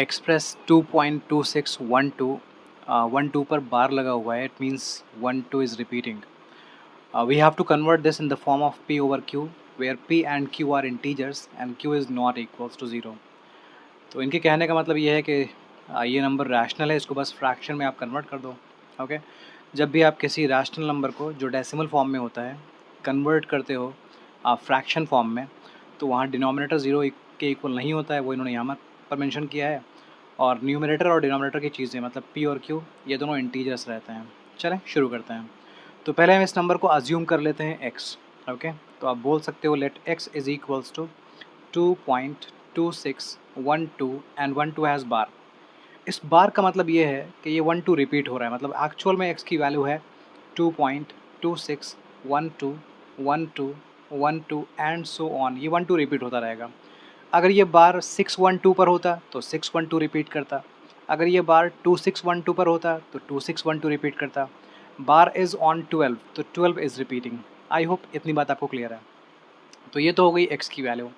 Express 2.2612 12 पर बार लगा हुआ है. It means 12 is repeating. We have to convert this in the form of p over q, where p and q are integers and q is not equals to 0. तो इनके कहने का मतलब ये है कि ये नंबर रैशनल है, इसको बस फ्रैक्शन में आप कन्वर्ट कर दो. ओके. जब भी आप किसी रैशनल नंबर को जो डेसिमल फॉर्म में होता है कन्वर्ट करते हो फ्रैक्शन फॉर्म में, तो वहाँ डिनोमिनेटर 0 के इक्वल नहीं होता है, वो इन्होंने यहाँ पर मेंशन किया है. और न्यूमरेटर और डिनोमिनेटर की चीज़ें मतलब p और q ये दोनों इंटीजर्स रहते हैं. चलें शुरू करते हैं. तो पहले हम इस नंबर को अज्यूम कर लेते हैं x. ओके. तो आप बोल सकते हो let x is equals to 2.2612 and 12 has bar. इस बार का मतलब ये है कि ये 12 रिपीट हो रहा है, मतलब एक्चुअल में x की वैल्यू है 2.2612 12 12 एंड सो ऑन. ये 12 रिपीट होता रहेगा. अगर ये बार 612 पर होता तो 612 रिपीट करता. अगर ये बार 2612 पर होता तो 2612 रिपीट करता. बार इज़ ऑन 12 तो 12 इज़ रिपीटिंग. आई होप इतनी बात आपको क्लियर है. तो ये तो हो गई x की वैल्यू.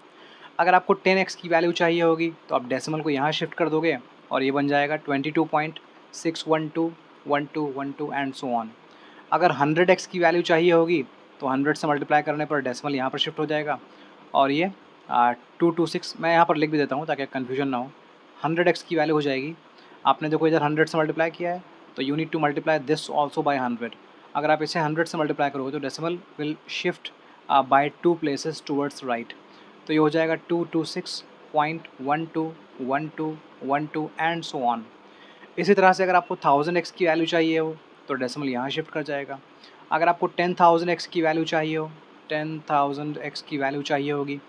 अगर आपको 10x की वैल्यू चाहिए होगी तो आप डेसिमल को यहाँ शिफ्ट कर दोगे और ये बन जाएगा 22.612 12 12 एंड सो ऑन. अगर 100x की वैल्यू चाहिए होगी तो 100 से मल्टीप्लाई करने पर डेसिमल यहाँ पर शिफ्ट हो जाएगा और ये 226 मैं यहाँ पर लिख भी देता हूँ ताकि कन्फ्यूजन ना हो. 100x की वैल्यू हो जाएगी. आपने देखो इधर 100 से मल्टीप्लाई किया है तो you need to multiply this also by 100. अगर आप इसे 100 से मल्टीप्लाई करोगे तो decimal will shift by 2 places towards right. तो ये हो जाएगा 226.121212 एंड सो ऑन. इसी तरह से अगर आपको 1000x की वैल्यू चाहिए हो तो डेसिमल यहाँ शिफ्ट कर जाएगा. अगर आपको 10,000x की वैल्यू चाहिए हो 10,000x की वैल्यू चाहिए होगी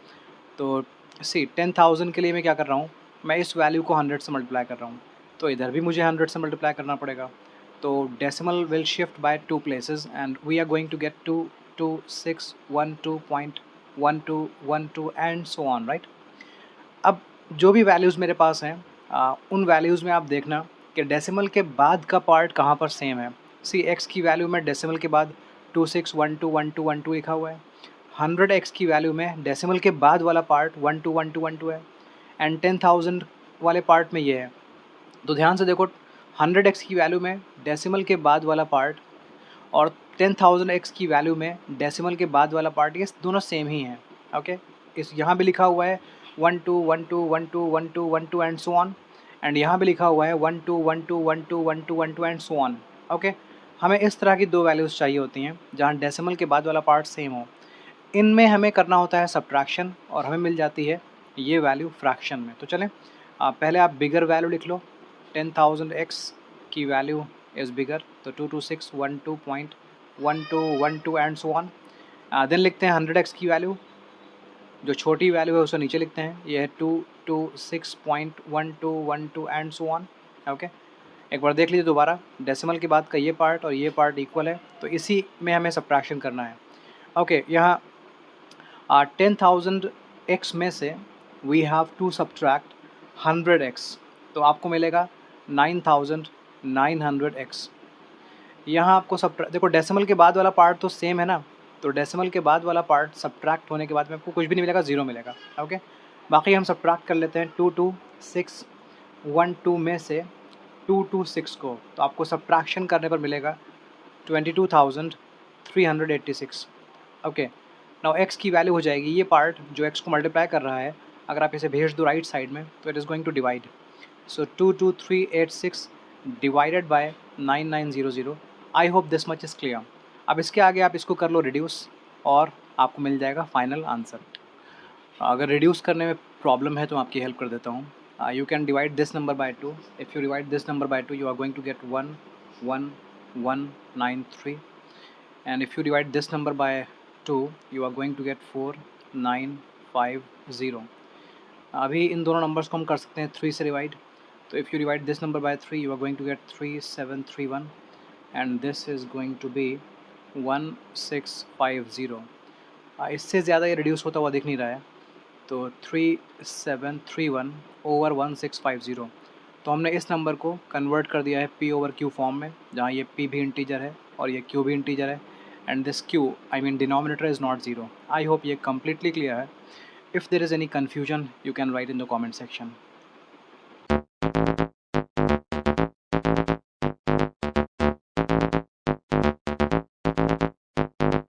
तो सी 10,000 के लिए मैं क्या कर रहा हूँ, मैं इस वैल्यू को 100 से मल्टीप्लाई कर रहा हूँ तो इधर भी मुझे 100 से मल्टीप्लाई करना पड़ेगा. तो decimal will shift by 2 places and we are going to get 22612.1212 and so on right. अब जो भी वैल्यूज़ मेरे पास हैं उन वैल्यूज़ में आप देखना कि डेसिमल के बाद का पार्ट कहाँ पर सेम है. सी x की वैल्यू में डेसिमल के बाद 26121212 लिखा हुआ है. 100x की वैल्यू में डेसिमल के बाद वाला पार्ट 121212 है एंड 10,000 वाले पार्ट में ये है. तो ध्यान से देखो 100x की वैल्यू में डेसिमल के बाद वाला पार्ट और 10,000x की वैल्यू में डेसिमल के बाद वाला पार्ट ये दोनों सेम ही हैं. ओके. इस यहाँ भी लिखा हुआ है 12 12 12 12 12 एंड सो ऑन एंड यहाँ भी लिखा हुआ है 12 12 12 12 12 एंड सो ऑन. ओके. हमें इस तरह की दो वैल्यूज़ चाहिए होती हैं जहाँ डेसिमल के बाद वाला पार्ट सेम हो. इनमें हमें करना होता है सब्ट्रैक्शन और हमें मिल जाती है ये वैल्यू फ्रैक्शन में. तो चलें पहले आप बिगर वैल्यू लिख लो. 10,000x की वैल्यू इज़ बिगर तो 22612.1212 एंड सो ऑन. देन लिखते हैं 100x की वैल्यू, जो छोटी वैल्यू है उसे नीचे लिखते हैं. ये है 226.1212 एंड सो ऑन. ओके. एक बार देख लीजिए दोबारा डेसिमल के बाद का ये पार्ट और ये पार्ट इक्वल है तो इसी में हमें सब्ट्रैक्शन करना है. ओके. यहाँ 10,000x में से we have to subtract 100x तो आपको मिलेगा 9,900x. यहाँ आपको देखो डेसिमल के बाद वाला पार्ट तो सेम है ना, तो डेसिमल के बाद वाला पार्ट सब्ट्रैक्ट होने के बाद में आपको कुछ भी नहीं मिलेगा, 0 मिलेगा. ओके. बाकी हम सब्ट्रैक्ट कर लेते हैं 22612 में से 226 को, तो आपको सब्ट्रैक्शन करने पर मिलेगा 22,386. ओके. नाउ x की वैल्यू हो जाएगी ये पार्ट जो x को मल्टीप्लाई कर रहा है, अगर आप इसे भेज दो राइट साइड में तो it is going to divide. So 22386 divided by 9900. I hope this much is clear. अब इसके आगे आप इसको कर लो रिड्यूस और आपको मिल जाएगा फाइनल आंसर. अगर रिड्यूस करने में प्रॉब्लम है तो आपकी हेल्प कर देता हूँ. You can divide this number by 2. If you divide this number by 2 you are going to get 11193 and if you divide this number by 2 you are going to get 4950. अभी इन दोनों numbers को हम कर सकते हैं 3 से डिवाइड. तो if you divide this number by 3 you are going to get 3731 and this is going to be 1650. इससे ज़्यादा ये रिड्यूस होता हुआ दिख नहीं रहा है तो 3731 ओवर 1650. तो हमने इस नंबर को कन्वर्ट कर दिया है p ओवर q फॉर्म में, जहाँ ये p भी इंटीजर है और ये q भी इंटीजर है and this q I mean denominator is not 0. I hope ये कम्प्लीटली क्लियर है. If there is any confusion you can write in the comment section.